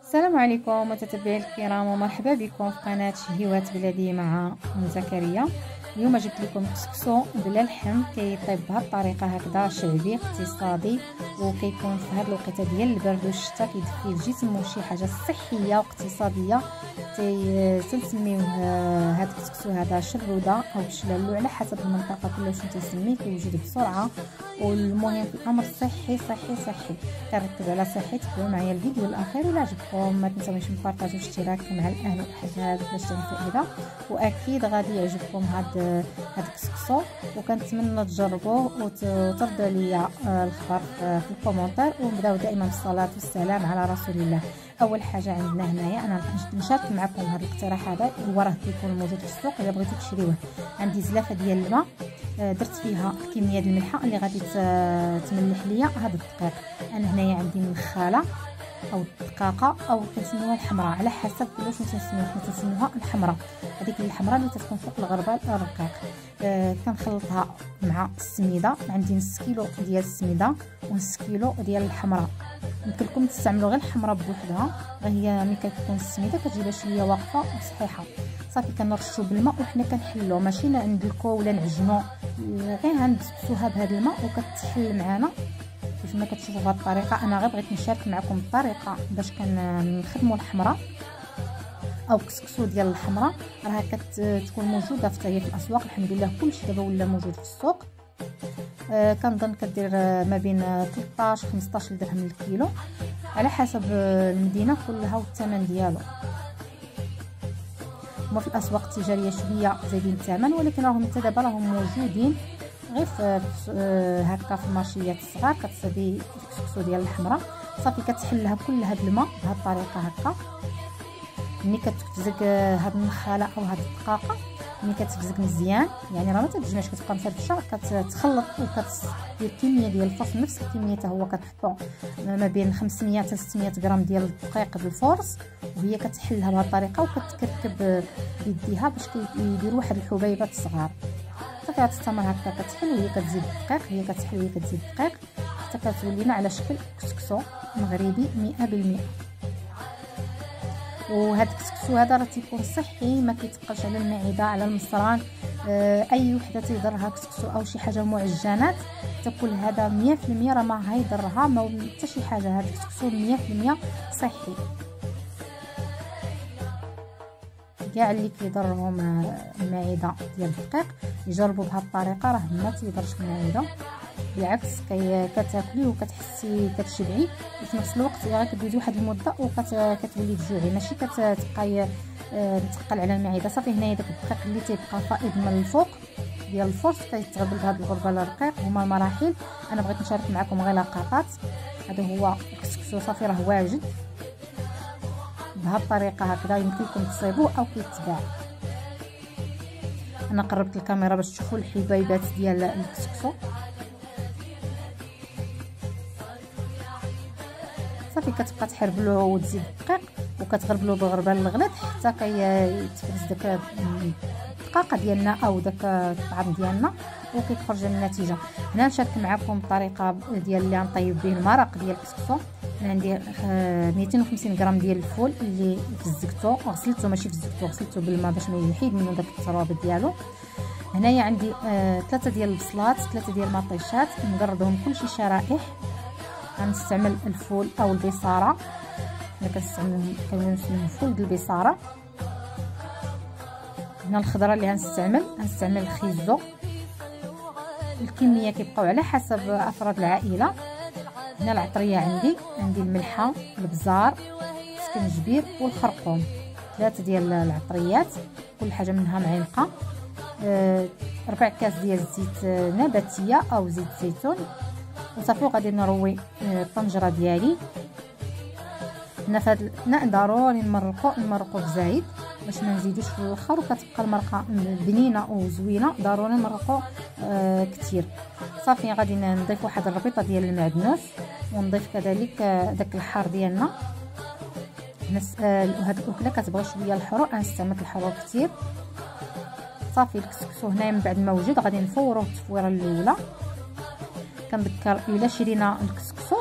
السلام عليكم متتبعي الكرام، ومرحبا بكم في قناه شهيوات بلادي مع زكريا. اليوم جبت لكم كسكسو بلا لحم كيطيب بهذه الطريقه هكذا شعبي اقتصادي، وكيكون في هذه الوقيته ديال البرد والشتاء كيدفي الجسم وشي حاجه صحيه واقتصاديه. تنسميوه هذا الكسكسو هذا شروده او بشلالو على حسب المنطقه كلها شنو تسميه. كيوجد بسرعه، والمهم في الامر صحي صحي صحي. كنركز على صحي. تابعوا معايا الفيديو الاخير ولا عجبكم ما تنساوش تبارطاجيو والاشتراك مع الاهل والاحباب باش تكون فائده، واكيد غادي يعجبكم هذا الكسكسو، وكنتمنى تجربوه وترضوا لي الخبر في الكومونتير. ونبداو دائما بالصلاه والسلام على رسول الله. اول حاجه عندنا هنايا انا نشارك معكم هذا الاقتراح هذا، هو راه كيكون موجود في السوق الا بغيتو تشريوه. عندي زلافه ديال الماء، درت فيها كميه الملحه اللي غادي تملح ليا هذا الدقيق. انا هنايا عندي منخاله او الدقاقه او كنسميوها الحمراء على حسب كلشي تنسميوها. حنا تنسميوها الحمراء، هذيك الحمراء اللي تكون فوق الغربال الرقيق. كنخلطها مع السميده. عندي نص كيلو ديال السميده ونص كيلو ديال الحمراء. يمكن لكم تستعملوا غير الحمراء بوحدها، هي ملي كتكون السميده كتجيبها شويه واقفه وصحيحه. صافي كنرشوا بالماء وحنا كنحلوه، ماشي ندلكو ولا نعجنو، غير غندبسوها بهذا الماء وكتحل معنا كيف ما كتشوفوا بهذه الطريقه. انا غير بغيت نشارك معكم الطريقه باش كنخدموا الحمراء او كسكسو ديال الحمراء. راها كتكون موجوده في الاسواق الحمد لله، كلشي دابا ولا موجود في السوق. كنظن كدير ما بين 13 15 درهم للكيلو على حسب المدينه كلها والثمن ديالو. هما في الاسواق التجاريه شويه زايدين الثمن، ولكن راهم حتى دابا راهم موجودين غير هكا في المارشيات الصغار. كتصدي الكسكسو ديال الحمراء، صافي كتحلها كلها بالماء بهذه الطريقه هكا. ملي كتفزق هاد النخاله او هاد الدقاقه، ملي كتفزق مزيان يعني راه ما تتجمعش كتبقى مفرفشه، كتخلط وكتدير كميه ديال الفرص نفس الكميه حتى هو كتحطو ما بين 500 حتى 600 غرام ديال الدقيق بالفرص، وهي كتحلها بهذه الطريقه وكتكركب بيديها باش كيديروا واحد الحبيبات صغار. صافي غتستمر هكا كتحل وهي كتزيد الدقيق، هي كتحل وهي كتزيد الدقيق حتى كتولينا على شكل كسكسو مغربي 100%. وهذا الكسكسو هذا راه تيكون صحي، ما كيتقلش على المعده على المصران. اي وحده تيضرها كسكسو او شي حاجه معجنات تاكل هذا 100% راه ما هيضرها ما حتى شي حاجه. هذا الكسكسو 100% صحي. كاع اللي كيضرهم المعده ديال الدقيق يجربوا بهذه الطريقه، راه ما تيضرش المعده، بالعكس كتاكلي وكتحسي كتشبعي، وفي نفس الوقت غير كدوزي واحد المده وكتولي تجوعي، ماشي كتبقاي مثقل على المعده. صافي هنايا داك الدقيق اللي تيبقى فائض من الفوق ديال الفرص كيتغلبل بهذا الغربال الرقيق. هما المراحل انا بغيت نشارك معكم غير لقطات. هذا هو الكسكسو صافي راه واجد بهذه الطريقه هكذا، يمكن لكم تصيبوه او كيتباع. انا قربت الكاميرا باش تشوفوا الحبيبات ديال الكسكسو. صافي كتبقى تحربلو وتزيد الدقيق وكتغربلو بالغربال الغليظ حتى كيتفرز داك الدقاقه ديالنا او داك الطعام ديالنا وكيخرج النتيجه. هنا نشارك معكم الطريقه ديال اللي غنطيب به المرق ديال الكسكسو. انا عندي 250 غرام ديال الفول اللي فزقته غسلته، ماشي فزقته غسلته بالماء باش ما يحيد منه داك التراب ديالو. هنايا عندي 3 ديال البصلات، 3 ديال المطيشات مقربهم كلشي شرائح. غنستعمل الفول او البصاره، انا كنستعمل الفول ديال البصاره. هنا الخضره اللي غنستعمل الخيزو، الكميه كيبقاو على حسب افراد العائله. هنا العطريه عندي الملحه، البزار، السكنجبير والخرقوم. 3 ديال العطريات كل حاجه منها معلقه. 4 كاس ديال الزيت نباتيه او زيت زيتون. وصافي غادي نروي الطنجره ديالي. هنا في هذا الاثناء ضروري نمرقو بزايد باش ما نزيدوش في الاخر وكتبقى المرقه بنينه وزوينه. ضروري نمرقو كثير. صافي غادي نضيف واحد الربيطه ديال المعدنوس، ونضيف كذلك داك الحار ديالنا. هاد الاكله كتبغي شويه الحرور، انا استعملت الحرور كثير. صافي الكسكسو هنايا من بعد ما وجد غادي نفوروه التفويره الاولى. كنذكر الا شرينا الكسكسو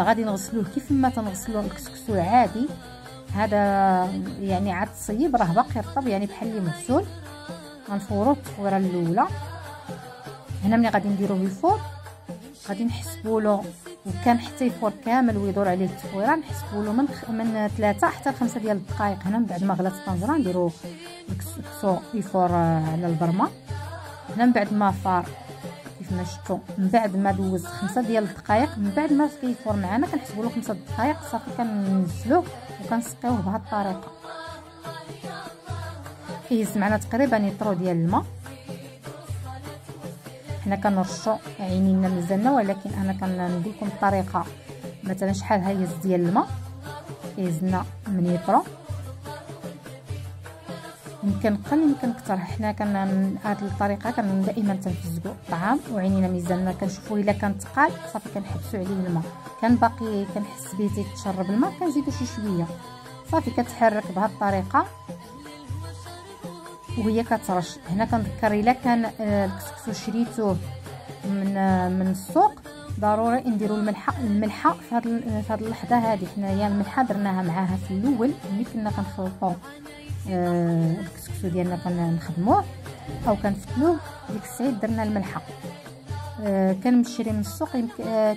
غادي نغسلوه كيف ما تنغسلوا الكسكسو عادي. هذا يعني عاد تصيب راه باقي رطب يعني بحال اللي مغسول. غنفورو التفويره الاولى. هنا ملي غادي نديروه بالفور غادي نحسبوا له، وكان حتى يفور كامل ويدور عليه التفويره، نحسبوا له من 3 حتى 5 ديال الدقائق. هنا من بعد ما غلات الطنجره نديرو الكسكسو يفور على البرمه. هنا من بعد ما فار كيف ما شفتوا، من بعد ما دوز 5 ديال الدقائق، من بعد ما كيفور معنا كنحسبوا له 5 دقائق صافي كننزلوه وكنسقيوه بهذه الطريقه. كيهز معنا تقريبا يطرو ديال الماء. حنا كنرشو عينينا مزالنا، ولكن انا كنقول لكم الطريقه مثلا شحال هيز ديال الماء كيهزنا من يطرو. يمكن قل يمكن كثر. حنا هذه الطريقه دائما تنفزقوا الطعام وعينينا ميزاننا كنشوفوا الا كان ثقال صافي كنحبسوا عليه الماء، كان باقي كنحس به تيتشرب الماء كنزيدوا شي شويه صافي. كتحرك بهذه الطريقه وهي كترش. هنا كنذكر الا كان الكسكسو شريتوه من السوق ضروري نديروا الملحه في هذه اللحظه هذه. حنايا الملحه درناها معاها في الاول ملي كنا كنخلطوا الكسكسو ديالنا كنخدموه او كنفتلوه، ديك الساعه درنا الملحه. كنمشري من السوق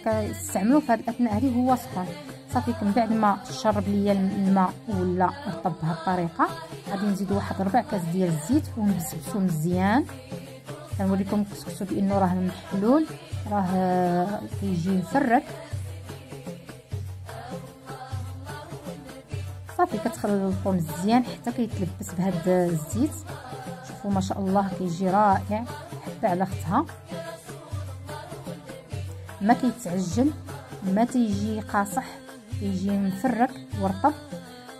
كنستعملوه في هذه الاثناء هذه هو سخون صافي. من بعد ما شرب ليا الماء ولا رطب بهذه الطريقه غادي نزيدو واحد 4 كاس ديال الزيت ونبسبسو مزيان. كنوريكم الكسكسو بانه راه محلول، راه كيجي مفرك صافي. كتخلطو مزيان حتى كيتلبس بهذا الزيت. شوفوا ما شاء الله كيجي رائع حتى على اختها، ما كيتعجل ما تيجي قاصح، كيجي مفرك ورطب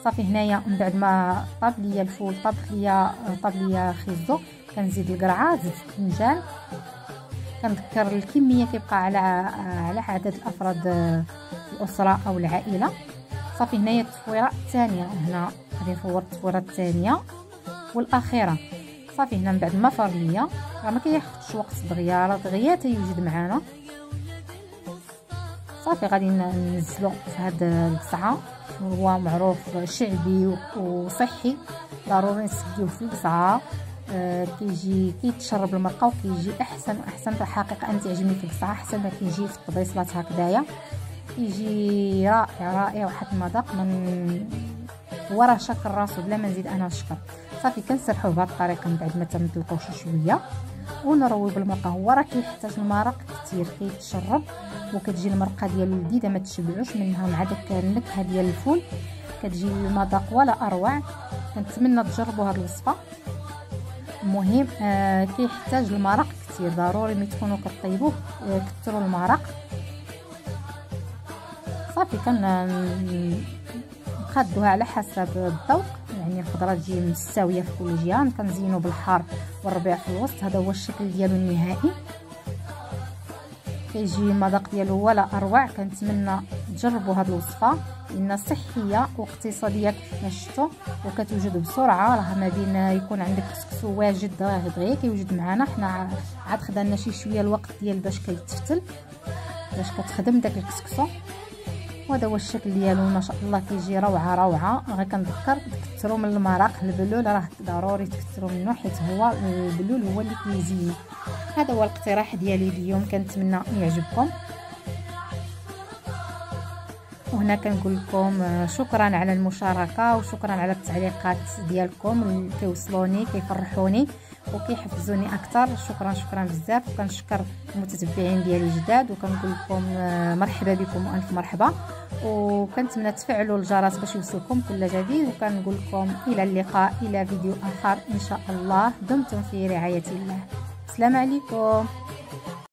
صافي. هنايا من بعد ما طاب ليا الفول طاب ليا خيزو كنزيد القرعه، زيت الفنجان. كنذكر الكميه كيبقى على عدد الافراد الاسره او العائله صافي. هنايا التفويره الثانيه، هنا غادي نفور التفويره الثانيه والاخيره صافي. هنا من بعد ما فار ليا راه ما كياخذش وقت دغيا تيوجد معنا صافي. غادي ننزلو في هاد القصعه، هو معروف شعبي وصحي ضروري نسقيوه في القصعه. كيجي كيتشرب المرقه وكيجي احسن واحسن. في الحقيقه انا تعجبني في القصعه احسن ما كيجي في الطبيصلات هكذايا، كيجي رائع واحد المذاق. من هو راه شاكر راسو بلا ما نزيد انا نشكر صافي. كنسرحوه بهذه الطريقه من بعد ما تنطلقوه شويه ونروي بالمرقه. هو راه كيحتاج المرق كثير كيتشرب وكتجي المرقه ديالو لذيذه ما تشبعوش منها مع داك النكهه ديال الفول، كتجي المذاق ولا اروع. كنتمنى تجربوا هذه الوصفه. المهم كيحتاج المرق كثير، ضروري ملي تكونوا كطيبوه كثروا المرق صافي. كنقادوها على حسب الذوق، يعني الخضره تجي مستويه في كل جهه. كنزينو بالحار والربيع في الوسط. هذا هو الشكل ديالو النهائي، كيجي المذاق ديالو ولا اروع. كنتمنى تجربوا هذه الوصفه لانها صحيه واقتصاديه كيف ما شفتوا وكتوجد بسرعه. راه ما بين يكون عندك كسكسو واجد دغيا كيوجد معنا. حنا عاد خدنا شي شويه الوقت ديال باش كيتفتل باش كتخدم داك الكسكسو. وهذا هو الشكل ديالو ما شاء الله كيجي روعه. غير كنذكر تكثروا من المرق. البلول راه ضروري تكثروا منه حيت هو البلول هو اللي كيزين. هذا هو الاقتراح ديالي اليوم، كنتمنى يعجبكم. وهنا كنقول لكم شكرا على المشاركه وشكرا على التعليقات ديالكم اللي كيوصلوني كيفرحوني وكيحفزوني اكثر. شكرا بزاف. وكنشكر المتتبعين ديالي الجداد وكنقول لكم مرحبا بكم والف مرحبا. وكنتمنى تفعلوا الجرس باش يوصلكم كل جديد. وكنقول لكم الى اللقاء الى فيديو اخر ان شاء الله. دمتم في رعايه الله. السلام عليكم.